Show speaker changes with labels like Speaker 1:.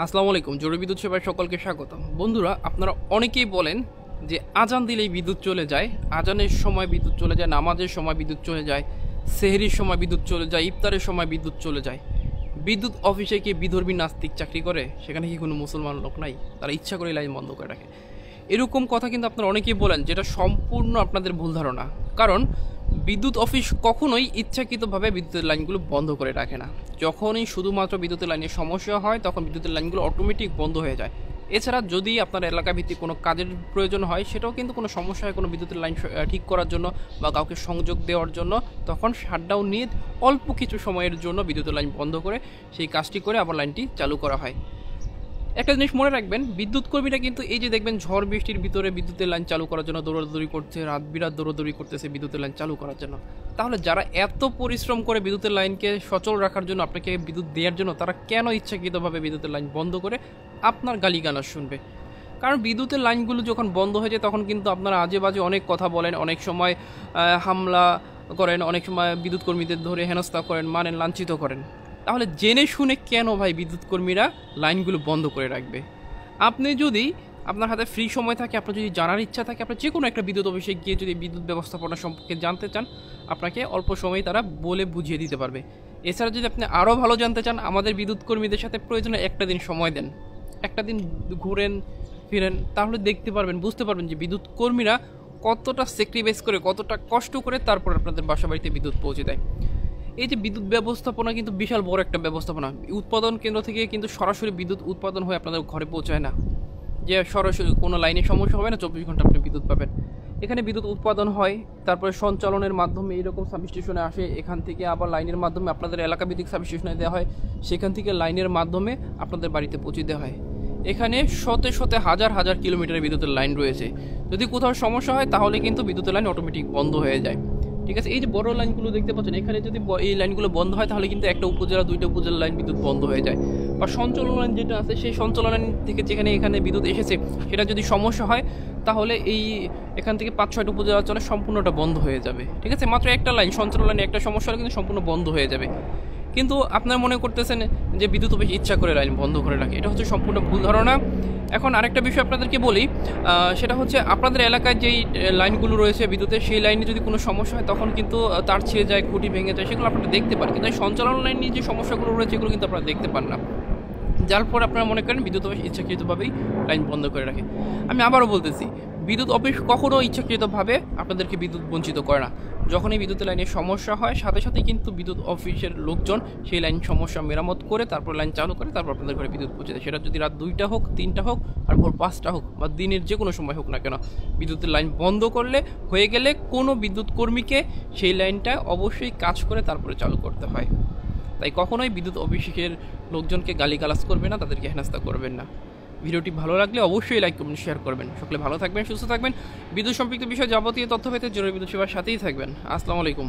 Speaker 1: আসসালামু আলাইকুম। জরুরি বিদ্যুৎ সেবায় সকলকে স্বাগতম। বন্ধুরা, আপনারা অনেকেই বলেন যে আজান দিলেই বিদ্যুৎ চলে যায়, আজানের সময় বিদ্যুৎ চলে যায়, নামাজের সময় বিদ্যুৎ চলে যায়, সেহরির সময় বিদ্যুৎ চলে যায়, ইফতারের সময় বিদ্যুৎ চলে যায়। বিদ্যুৎ অফিসে কি বিধর্মী নাস্তিক চাকরি করে? সেখানে কি কোনো মুসলমান লোক নাই? তারা ইচ্ছা করে লাইন বন্ধ করে রাখে। এরকম কথা কিন্তু আপনারা অনেকেই বলেন, যেটা সম্পূর্ণ আপনাদের ভুল ধারণা। কারণ বিদ্যুৎ অফিস কখনোই ইচ্ছাকৃতভাবে বিদ্যুতের লাইনগুলো বন্ধ করে রাখে না। যখনই শুধুমাত্র বিদ্যুতের লাইনের সমস্যা হয় তখন বিদ্যুতের লাইনগুলো অটোমেটিক বন্ধ হয়ে যায়। এছাড়া যদি আপনার এলাকা ভিত্তিক কোনো কাজের প্রয়োজন হয়, সেটাও কিন্তু কোনো সমস্যা হয় কোনো বিদ্যুতের লাইন ঠিক করার জন্য বা কাউকে সংযোগ দেওয়ার জন্য, তখন শাটডাউন নিয়ে অল্প কিছু সময়ের জন্য বিদ্যুতের লাইন বন্ধ করে সেই কাজটি করে আবার লাইনটি চালু করা হয়। একটা জিনিস মনে রাখবেন, বিদ্যুৎ কর্মীরা কিন্তু এই যে দেখবেন ঝড় বৃষ্টির ভিতরে বিদ্যুতের লাইন চালু করার জন্য দৌড়াদৌড়ি করছে, রাত বিরাত দৌড়াদৌড়ি করতেছে বিদ্যুতের লাইন চালু করার জন্য। তাহলে যারা এত পরিশ্রম করে বিদ্যুতের লাইনকে সচল রাখার জন্য, আপনাকে বিদ্যুৎ দেওয়ার জন্য, তারা কেন ইচ্ছাকৃতভাবে বিদ্যুতের লাইন বন্ধ করে আপনার গালিগালাজ শুনবে? কারণ বিদ্যুতের লাইনগুলো যখন বন্ধ হয়ে যায় তখন কিন্তু আপনারা আজে বাজে অনেক কথা বলেন, অনেক সময় হামলা করেন, অনেক সময় বিদ্যুৎ কর্মীদের ধরে হেনস্থা করেন, মানেন, লাঞ্ছিত করেন। তাহলে জেনে শুনে কেন ভাই বিদ্যুৎ কর্মীরা লাইনগুলো বন্ধ করে রাখবে? আপনি যদি আপনার হাতে ফ্রি সময় থাকে, আপনার যদি জানার ইচ্ছা থাকে, আপনি যে কোনো একটা বিদ্যুৎ অফিসে গিয়ে যদি বিদ্যুৎ ব্যবস্থাপনা সম্পর্কে জানতে চান, আপনাকে অল্প সময়ে তারা বলে বুঝিয়ে দিতে পারবে। এছাড়া যদি আপনি আরও ভালো জানতে চান, আমাদের বিদ্যুৎ কর্মীদের সাথে প্রয়োজনে একটা দিন সময় দেন, একটা দিন ঘুরেন ফিরেন, তাহলে দেখতে পারবেন, বুঝতে পারবেন যে বিদ্যুৎ কর্মীরা কতটা স্যাক্রিফাইস করে, কতটা কষ্ট করে তারপর আপনাদের বাসা বাড়িতে বিদ্যুৎ পৌঁছে দেয়। এই যে বিদ্যুৎ ব্যবস্থাপনা কিন্তু বিশাল বড় একটা ব্যবস্থাপনা। উৎপাদন কেন্দ্র থেকে কিন্তু সরাসরি বিদ্যুৎ উৎপাদন হয়ে আপনাদের ঘরে পৌঁছায় না, যে সরাসরি কোনো লাইনে সমস্যা হবে না, 24 ঘন্টা আপনি বিদ্যুৎ পাবেন। এখানে বিদ্যুৎ উৎপাদন হয়, তারপরে সঞ্চালনের মাধ্যমে এরকম সাবস্টেশনে আসে, এখান থেকে আবার লাইনের মাধ্যমে আপনাদের এলাকা ভিত্তিক সাবস্টেশনে দেওয়া হয়, সেখান থেকে লাইনের মাধ্যমে আপনাদের বাড়িতে পৌঁছে দেওয়া হয়। এখানে শতে শতে হাজার হাজার কিলোমিটারের বিদ্যুতের লাইন রয়েছে। যদি কোথাও সমস্যা হয় তাহলে কিন্তু বিদ্যুতের লাইন অটোমেটিক বন্ধ হয়ে যায়। ঠিক আছে, এই যে বড় লাইনগুলো দেখতে পাচ্ছেন, এখানে যদি এই লাইনগুলো বন্ধ হয় তাহলে কিন্তু একটা উপজেলা, দুইটা উপজেলা লাইন বিদ্যুৎ বন্ধ হয়ে যায়। বা সঞ্চালন লাইন যেটা আছে, সেই সঞ্চালন লাইন থেকে যেখানে এখানে বিদ্যুৎ এসেছে, সেটা যদি সমস্যা হয় তাহলে এখান থেকে 5-6টা উপজেলা চলে সম্পূর্ণটা বন্ধ হয়ে যাবে। ঠিক আছে, মাত্র একটা লাইন, সঞ্চালন লাইনে একটা সমস্যা হলে কিন্তু সম্পূর্ণ বন্ধ হয়ে যাবে। কিন্তু আপনারা মনে করতেছেন যে বিদ্যুৎ অফিস ইচ্ছা করে লাইন বন্ধ করে রাখে, এটা হচ্ছে সম্পূর্ণ ভুল ধারণা। এখন আরেকটা বিষয় আপনাদেরকে বলি, সেটা হচ্ছে আপনাদের এলাকায় যেই লাইনগুলো রয়েছে বিদ্যুতের, সেই লাইনে যদি কোনো সমস্যা হয় তখন কিন্তু তার ছিঁড়ে যায়, খুঁটি ভেঙে যায়, সেগুলো আপনারা দেখতে পান। কিন্তু সঞ্চালন লাইনে যে সমস্যাগুলো রয়েছে এগুলো কিন্তু আপনারা দেখতে পান না, যার পর আপনারা মনে করেন বিদ্যুৎ অফিস ইচ্ছাকৃতভাবেই লাইন বন্ধ করে রাখে। আমি আবারও বলতেছি, বিদ্যুৎ অফিস কখনো ইচ্ছাকৃতভাবে আপনাদেরকে বিদ্যুৎ বঞ্চিত করে না। যখনই বিদ্যুতের লাইনের সমস্যা হয়, সাথে সাথেই কিন্তু বিদ্যুৎ অফিসের লোকজন সেই লাইন সমস্যা মেরামত করে তারপর লাইন চালু করে, তারপর আপনাদের ঘরে বিদ্যুৎ পৌঁছে দেয়। সেটা যদি রাত 2টা হোক, 3টা হোক, আর ভোর 5টা হোক, বা দিনের যে কোনো সময় হোক না কেন, বিদ্যুতের লাইন বন্ধ করলে হয়ে গেলে কোনো বিদ্যুৎ কর্মীকে সেই লাইনটা অবশ্যই কাজ করে তারপরে চালু করতে হয়। তাই কখনোই বিদ্যুৎ অফিসের লোকজনকে গালিগালাজ করবেন না, তাদেরকে হেনস্থা করবেন না। ভিডিওটি ভালো লাগলে অবশ্যই লাইক কমেন্ট শেয়ার করবেন। সকলে ভালো থাকবেন, সুস্থ থাকবেন। বিদ্যুৎ সম্পর্কিত বিষয়ে যাবতীয় তথ্য পেতে জরুরি বিদ্যুৎ সেবার সাথেই থাকবেন। আসসালামু আলাইকুম।